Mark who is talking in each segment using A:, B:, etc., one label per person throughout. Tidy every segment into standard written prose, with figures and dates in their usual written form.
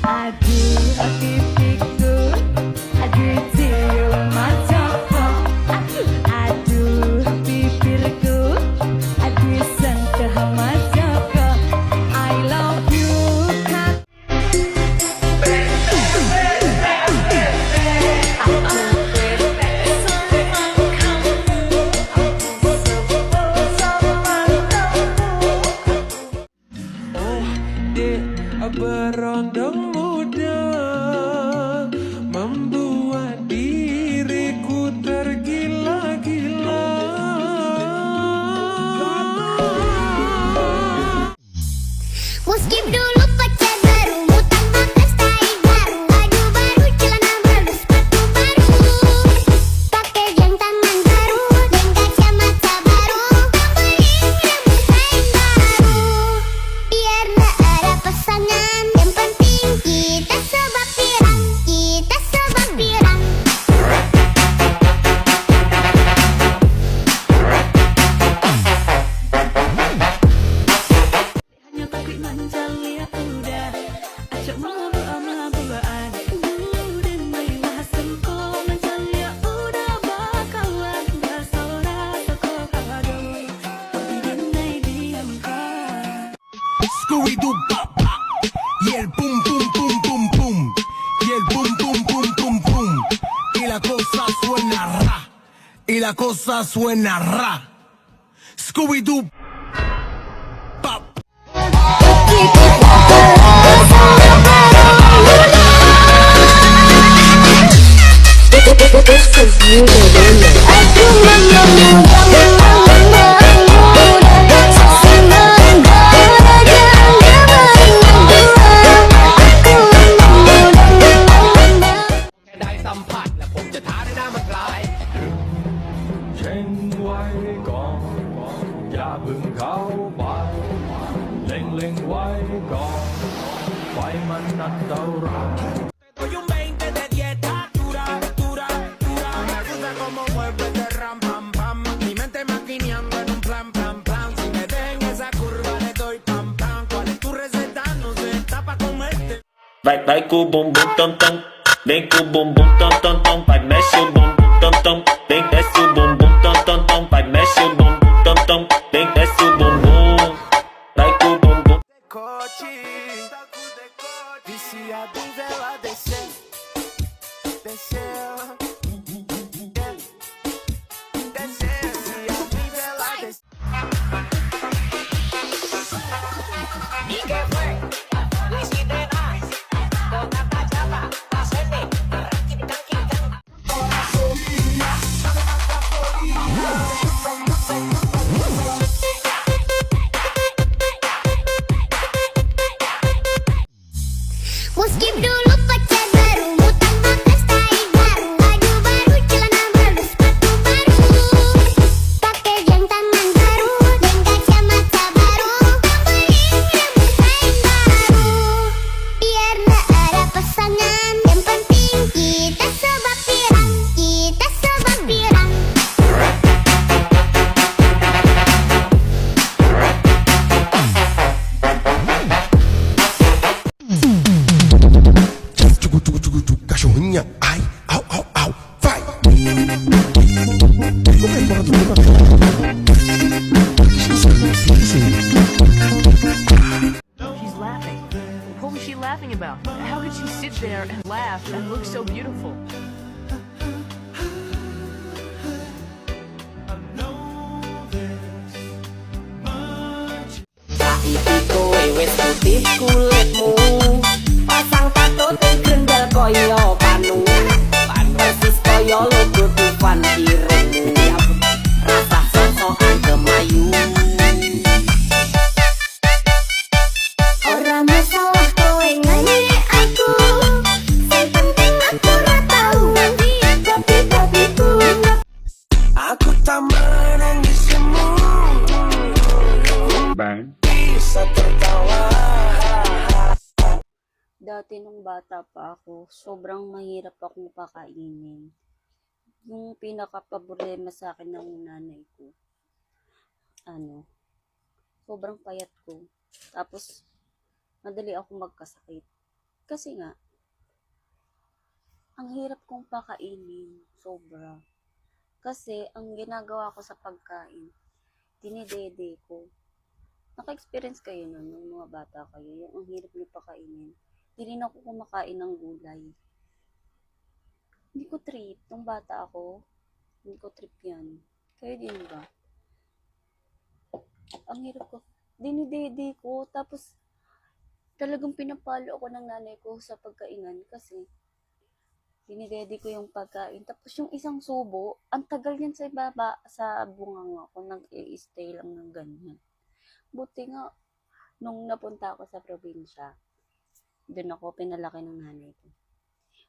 A: Aduh, pipiku, aduh cium mataku, aduh bibirku, aduh sentuh mataku. I love you, Kak.
B: Berondong muda membuat diriku tergila-gila.
C: Mau skip dulu pacar baru, mau tambahkan style baru, baju baru, celana baru, sepatu baru, pakai jam tangan baru, dan kacamata baru, beli rambut kain baru. Biar gak ada pasangan, yang penting kita sebab pirang, kita sebab pirang.
A: Hanya tapi manja lihat udah, acak mabuk-mabukan. Dan marilah sengko manja lihat udah bakalan rasa kau kado. Tidak naik diam kau.
D: Scooby-Doo pop pop y el pum pum pum pum pum y el pum pum pum pum pum y la cosa suena ra y la cosa suena ra. Scooby-Doo pop.
C: Aku menemukan seksi menggora janda beriman aku menemukan
B: ได้สัมผัสและผมจะท้าด้วยหน้ามันกลายเช็งไว้ก่อนอย่าเพึ่งเข้าไปเล็งไว้ก่อนไฟมันอันตราย Doy un 20 de dieta dura, dura, dura. Me gusta como mueve de ram, pam, pam. Mi mente maquineando en un plan, plan, plan. Si me ven esa curva le doy pam, pam. ¿Cuál es tu receta? No sé, está pa' comerte.
E: Vai cu bum bum tum tum, vem cu bum bum tum tum tum, vai mexe o bum bum tum tum, vem desce o bum bum tum tum tum, vai mexe o bum bum tum tum, vem desce o bum bum, vai cu bum bum.
B: Decote, viciado em vela descer, descer, descer, viciado em vela descer. ¿Y qué fue? Lo hiciste nice, con tanta chapa, hacerle ranking, ranking, ranking.
C: Mau skip dulu pacar baru, mau tambahkan style baru, baju baru, celana baru, sepatu baru, pakai jam tangan baru, dan kacamata baru, beli rambut kain baru. Biar gak ada pasangan, yang penting kita sebab pirang, kita sebab pirang.
D: Cucu cucu cucu cucu cachorrinha, ai, au au au, vai. Como é que bora tudo
F: She's laughing. What was she laughing about? How could she sit there and laugh and look so beautiful?
G: Saiki kowe wis putih kulitmu, pasang tato teng grendel kaya panu, persis kaya logo Dufan irungmu, rasa sosokan kemayu.
C: Ora masalah kowe nyanyi aku, sing penting aku ora tau nganti tapi-tapiku.
B: Aku tak menangisimu, bisa tertawa.
H: Dati nung bata pa ako, sobrang mahirap akong pakainin. Yung pinaka-problema sa akin ng nanay ko, sobrang payat ko. Tapos, madali ako magkasakit. Kasi nga, ang hirap kong pakainin, sobra. Kasi, ang ginagawa ko sa pagkain, dinidede ko. Naka-experience kayo nun, nung mga bata kayo, yung ang hirap niyo pakainin. Hindi rin ako kumakain ng gulay. Hindi ko trip, nung bata ako, hindi ko trip yan. Kayo din ba? Ang hirap ko, dinidede ko, tapos talagang pinapalo ako ng nanay ko sa pagkainan kasi dinidede ko yung pagkain. Tapos yung isang subo, ang tagal yan sa baba, sa bunganga ko, nag-i-stay lang ng ganyan. Buti nga, nung napunta ako sa probinsya, doon ako pinalaki ng nanay ko.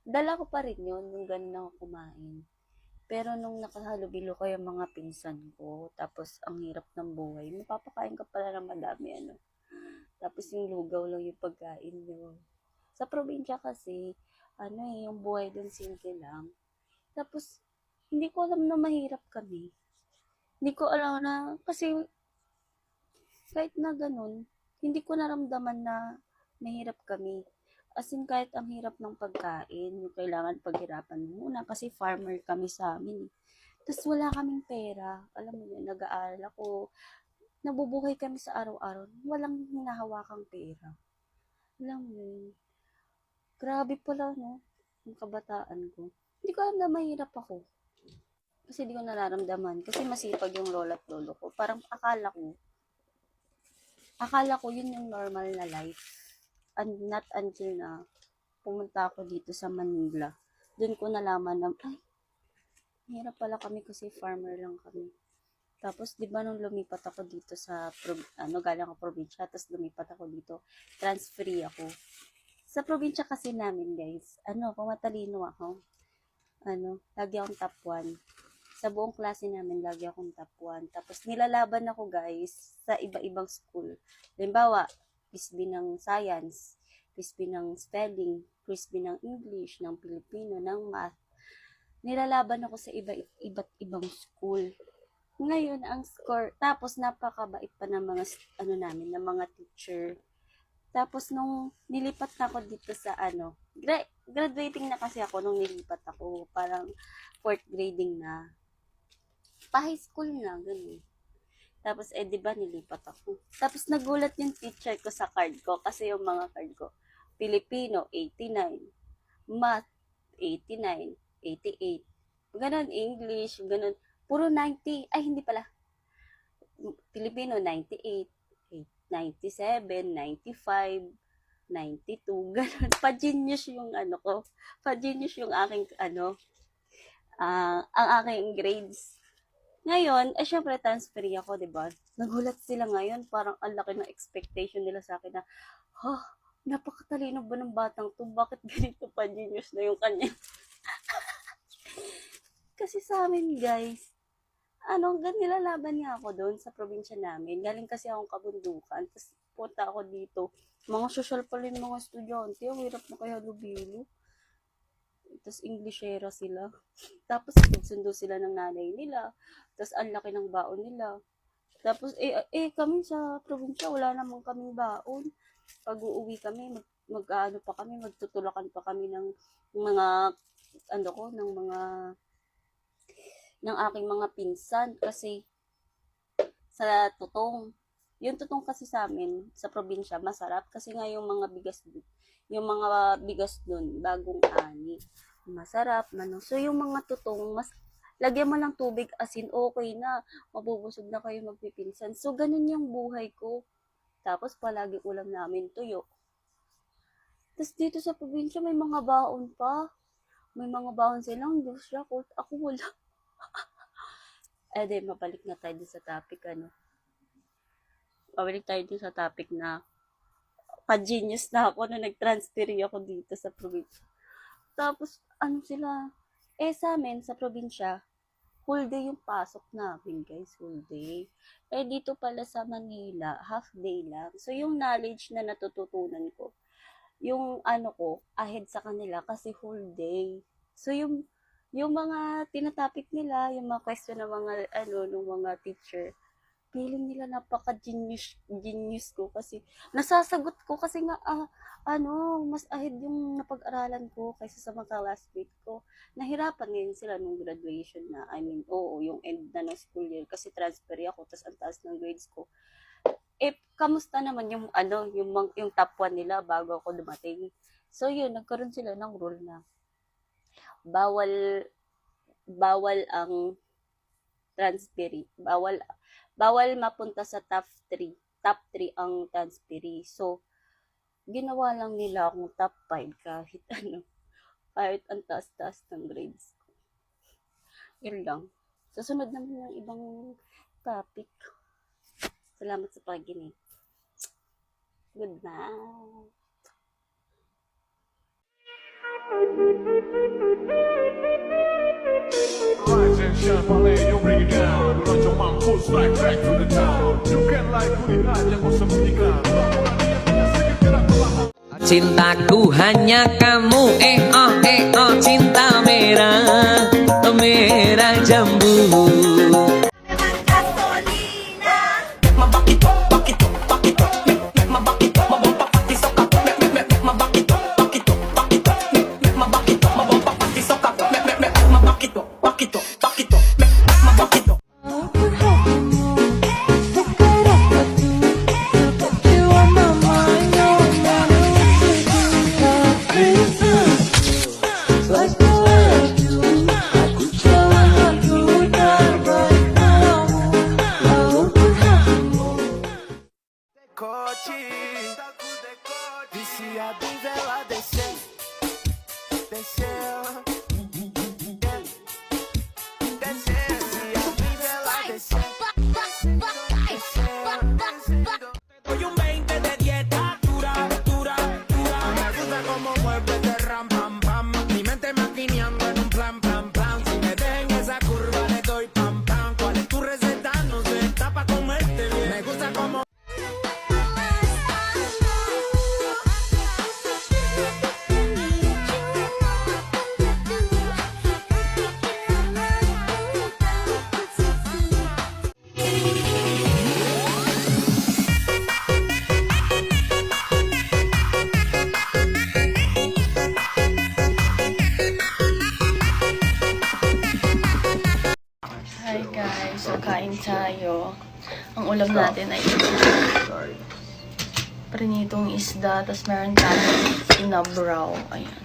H: Dala ko pa rin yun, nung ganun ako kumain. Pero nung nakahalubilo ko yung mga pinsan ko, tapos ang hirap ng buhay, mapapakain ka pala ng madami, ano. Tapos yung lugaw lang yung pagkain nyo. Sa probinsya kasi, yung buhay dun simple lang. Tapos, hindi ko alam na mahirap kami. Hindi ko alam na, kasi kahit na ganun, hindi ko naramdaman na mahirap kami. As in, kahit ang hirap ng pagkain, yung kailangan paghirapan muna kasi farmer kami sa amin. Tapos wala kaming pera. Alam mo yun, nag-aaral ako. Nabubuhay kami sa araw-araw. Walang hinahawakang pera. Alam mo yun. Grabe pala, no? Yung kabataan ko. Hindi ko alam na mahirap ako. Kasi di ko nararamdaman. Kasi masipag yung lola at lolo ko. Parang akala ko yun yung normal na life. And not until na pumunta ako dito sa Manila. Doon ko nalaman na, ay, hirap pala kami kasi farmer lang kami. Tapos, di ba nung lumipat ako dito sa, galing ako probinsya, tapos lumipat ako dito, transfer ako. Sa probinsya kasi namin, guys, pumatalino ako. Lagi akong top 1. Sa buong klase namin, lagi akong top 1. Tapos, nilalaban ako, guys, sa iba-ibang school. Halimbawa, PSB ng Science, PSB ng Spelling, PSB ng English, ng Filipino, ng Math. Nilalaban ako sa iba't ibang school. Ngayon, ang score, tapos napakabait pa ng mga, ng mga teacher. Tapos, nung nilipat na ako dito sa, graduating na kasi ako nung nilipat ako, parang 4th grading na. Pa-high school na, ganun. Tapos, di ba, nilipat ako. Tapos, nagulat yung teacher ko sa card ko, kasi yung mga card ko, Filipino, 89, Math, 89, 88, ganun, English, ganun, puro 90, ay, hindi pala, Filipino, 98, 97, 95, 92, ganun, pa-genius yung ko, pa-genius yung aking, ang aking grades. Ngayon, syempre, transfer ako, diba? Nagulat sila ngayon, parang ang laki ng expectation nila sa akin na, napakatalino ba ng batang to? Bakit ganito pa genius na yung kanya? Kasi sa amin, guys, nilalaban nga ako doon sa probinsya namin. Galing kasi akong kabundukan. Tapos, punta ako dito. Mga social pala yung mga estudyante. Ang hirap na kaya lubilo. Tapos, Englishera sila. Tapos, sundo sila ng nanay nila. Tapos, ang laki ng baon nila. Tapos, kami sa probinsya, wala namang kaming baon. Pag uuwi kami, magtutulakan pa kami ng mga, ng aking mga pinsan. Kasi, sa tutong, yung tutong kasi sa amin, sa probinsya, masarap. Kasi nga yung mga bigas dun, bagong ani. Masarap, So, yung mga tutong, lagyan mo ng tubig, asin, okay na. Mabubusog na kayo magpipinsan. So, ganun yung buhay ko. Tapos, palagi ulam namin tuyo. Tapos, dito sa probinsya, may mga baon pa. May mga baon silang dosya. Ako wala. Mabalik na tayo din sa topic, Mabalik tayo din sa topic na pa-genius na ako nung nag-transfer ako dito sa probinsya. Tapos, sila, sa amin, sa probinsya, whole day yung pasok namin, guys, whole day. Dito pala sa Manila, half day lang. So, yung knowledge na natututunan ko, yung ahead sa kanila kasi whole day. So, yung mga tinatopic nila, yung mga question ng mga, ng mga teacher, feeling nila napaka-genius ko kasi nasasagot ko kasi nga mas ahead yung napag-aralan ko kaysa sa mga classmate ko. Nahirapan ngayon sila nung graduation na, yung end na ng school year kasi transfer ako tas ang taas ng grades ko. Kamusta naman yung yung top 1 nila bago ako dumating. So yun, nagkaroon sila ng rule na bawal ang transferi. Bawal mapunta sa top 3 ang transferi. So, ginawa lang nila akong top 5 kahit ang taas-taas ng grades ko. Yun lang. Susunod naman yung ibang topic. Salamat sa pakikinig. Good night.
B: Rise and shine, ballet, you bring it down. Run your mouth, full strike, back to the town. You can like kulihat yang kau sembunyikan.
G: Cintaku hanya kamu, cinta merah, merah jambu.
D: Viciado em vela descer, viciado em vela descer. Doy un 20 de dieta dura. Me gusta como mueves de ram pam pam. Mi mente maquineando en un plan. Si me den esa curva le doy pam. ¿Cuál es tu receta? No sé, está pa' comerte bien. Me gusta como
H: Hi guys, so kain tayo. Ang ulam natin ay prinitong isda, tapos meron tayong sinabraw. Ayan.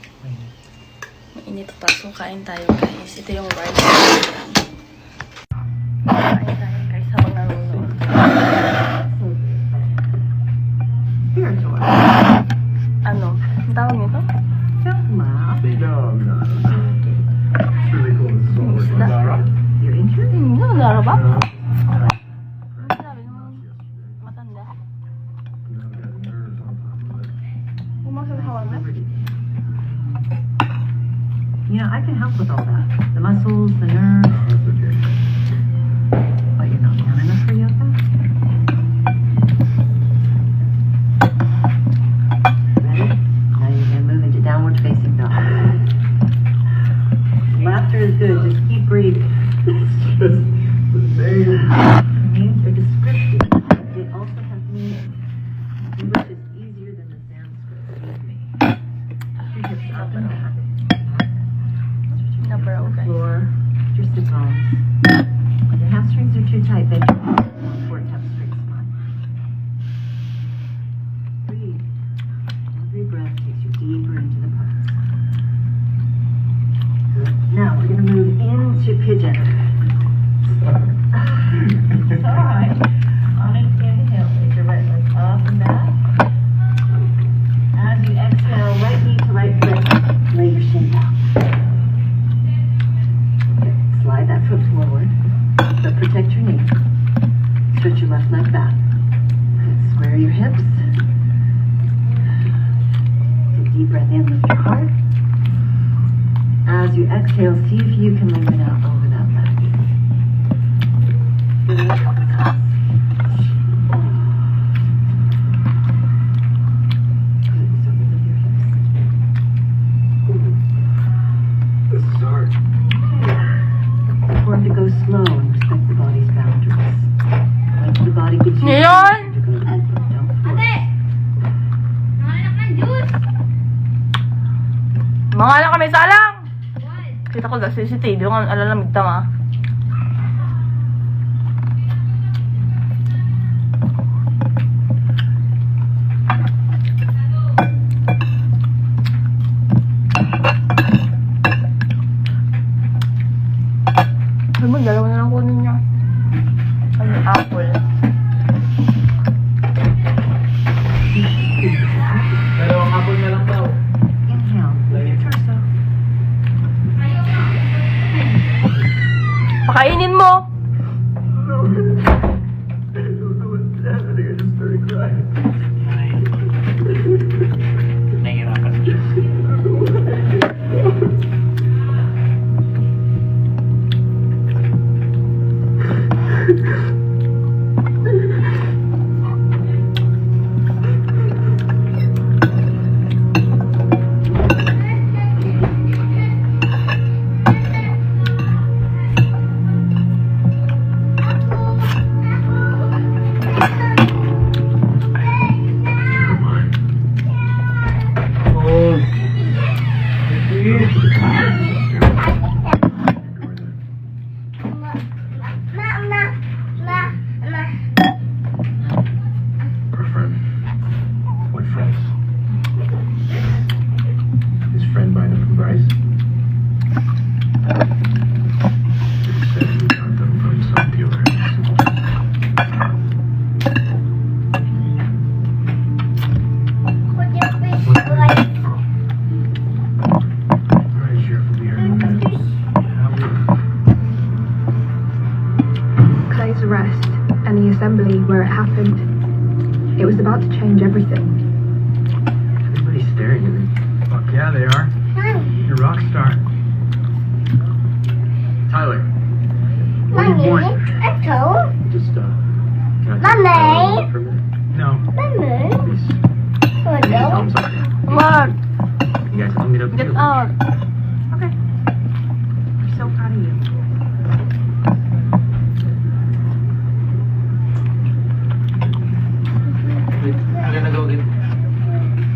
H: Mainit pa, so kain tayo guys. Ito yung rice. Kain tayo guys habang nanonood. Ano? Ang tawag nito? Nagara ba? Sabi naman matanda. Pumasok sa hawan na?
I: Yeah, I can help with all that. The muscles, the nerves. But you're not young enough for yoga? Ready? Now you can move into downward facing dog. Laughter is good, just keep breathing. Names are descriptive. They also have meaning. English is easier than the Sanskrit, believe me. Your hips up and back.
H: Nabraw guys.
I: Floor, your sit bones. When your hamstrings are too tight, bend your arms for it to have a straight spine. Breathe. Every breath takes you deeper into the pose. Good. Now we're going to move into pigeon. It's alright. On an inhale, take your right leg up and back. As you exhale, right knee to right foot, lay your shin down. Okay, slide that foot forward, but protect your knee. Stretch your left leg back. Good. Square your hips. Take a deep breath in, lift your heart. As you exhale, see if you can lengthen out over that leg. Important to go slow and respect the body's boundaries. Like
F: Mga lang kami salang! Kita ko sa CCTV, yung alalamig tama. Ay mo, dalawa na lang kunin niya. Ay, yung apple.
B: Dalawang apple na lang daw.
F: Pakainin mo!
B: Nahihirapan siya.
J: Our friend. What friends? His friend by the name of Bryce. He said he got them from some dealer. Alright, Sheriff will be here in a minute.
K: Clay's arrest and the assembly where it happened, it was about to change everything.
J: Everybody's staring at me. Fuck yeah, they are. You're a rock star. Tyler. What are you doing? Just, can I
C: Mommy.
J: for a minute? No. Please. Please, I'm sorry.
F: Come on!
J: You guys can meet up
F: Get
J: here.
F: out!
K: Okay. I'm so proud of you.
B: Wait, I'm gonna go get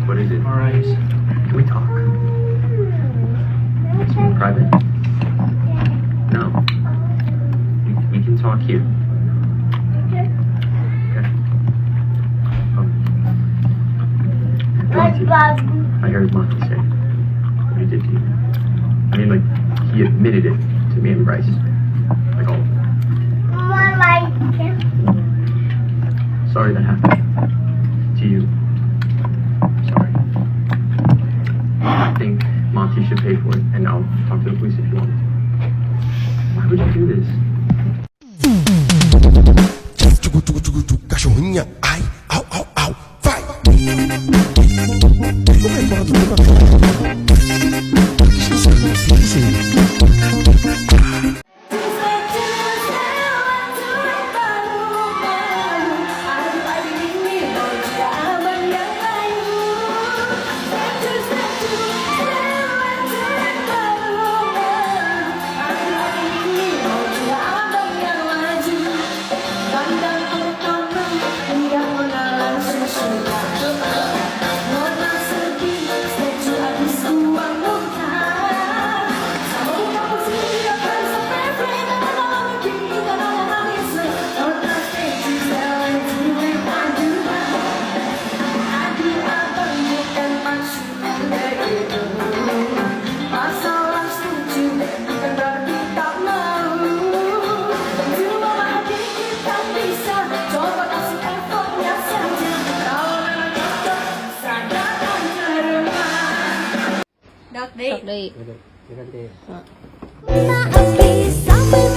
J: What is it?
B: Mariah's.
J: Can we talk? Something private? No. We can talk here. Okay. Monty, I heard Monty say what he did to you. I mean, like, he admitted it to me and Bryce. Like, all. Sorry that happened. To you. Sorry. I think Monty should pay for it, and I'll talk to the police if you want me to. Why would you do this?
D: Cachorrinha, ai, au, au, au, vai! Como é que fala tudo?
H: Chocolate.
C: Maaf, please, sampai